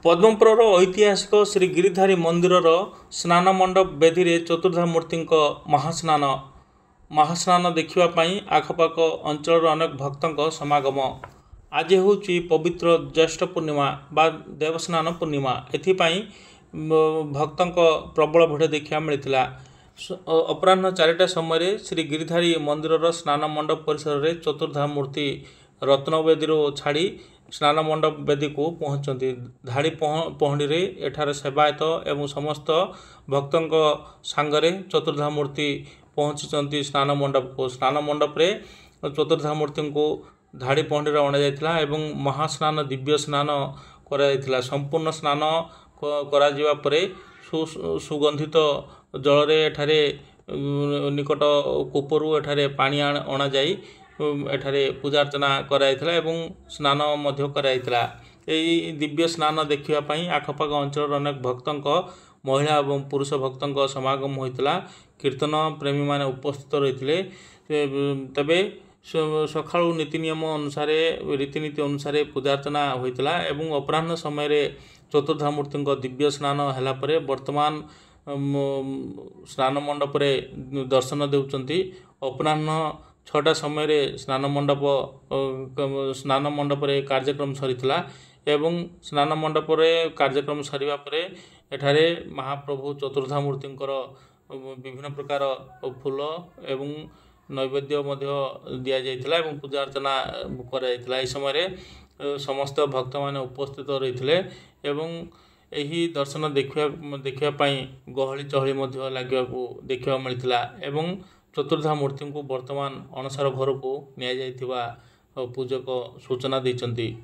पद्मपुर ऐतिहासिक श्री गिरिधारी मंदिर स्नान मंडप बेदी रे चतुर्धा मूर्ति महास्नान देखापी आखपाख अंचल अनेक भक्तों समागम। आज हूँ पवित्र ज्येष्ठ पूर्णिमा बा देवस्नान पूर्णिमा। एथिपाई भक्तों प्रबल भिड़ देखा मिलता। अपराह्न 4टा समय श्री गिरिधारी मंदिर स्नान मंडप परिसर में चतुर्धा मूर्ति रत्नवेदी छाड़ी स्नान मंडप वेदी को पहुँचती। धाड़ी पहड़ी में एठार सेवायत एवं समस्त भक्तों सांगरे चतुर्धा मूर्ति पहुँची स्नान मंडप को। स्नान मंडप रे चतुर्धा मूर्ति को धाड़ी पहड़ी अणा जाइथिला एवं महास्नान दिव्य स्नान करा। संपूर्ण स्नान करा जिवा परे सुगंधित जल रे एठारे निकट कूपरू एठारे पानी अणा जाई एठारे पूजा अर्चना कराइथिला एवं स्नान मध्य कराइथिला। एई दिव्य स्नान देखिबापई आखपाख अंचल अनेक भक्तों महिला एवं पुरुष भक्तों समागम होइतिला। कीर्तन प्रेमी माने उपस्थित रहिथिले। तबे सकाळु नीति नियम अनुसार रीतिनीति अनुसार पूजा अर्चना होइतिला एवं अपराह्न समय रे चतुर्धा मूर्ति दिव्य स्नान हैला परे वर्तमान स्नान मंडप रे दर्शन देउचंती। अपराह्न 6टा समय रे स्नान मंडप रे कार्यक्रम सरीथिला एवं स्नान मंडप रे कार्यक्रम सरीबा परे एठारे महाप्रभु चतुर्धा मूर्तिंकर विभिन्न प्रकार फूल एवं नैवेद्य मध्य दिया जाइथिला एवं पूजा अर्चना कराइथिला। एई समय रे समस्त भक्त माने उपस्थित रहिथिले एवं एही दर्शन देखिया पई गहली चहली मध्य लागिया को देखिया मिलथिला एवं चतुर्धा मूर्ति को वर्तमान अणसार घर को निया जाइथिबा पूजक सूचना दैचंती।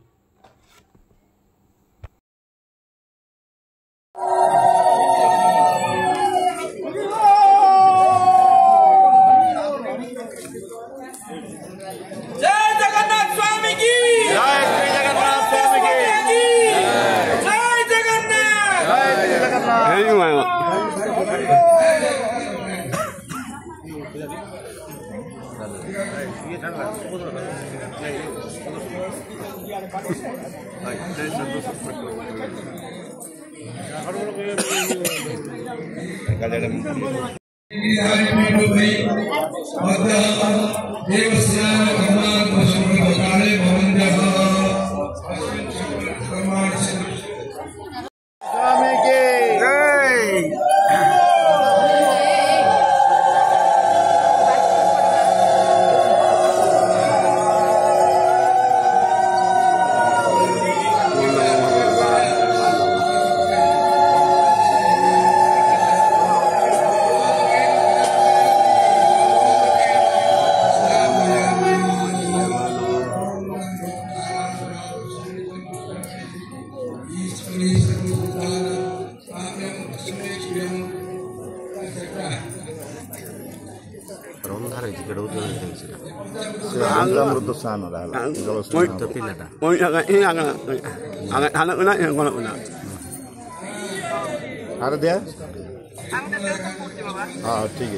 हाँ ठीक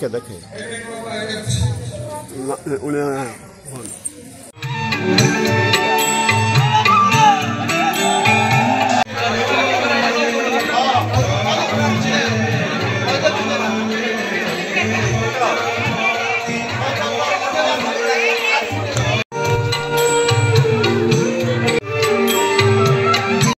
है देखे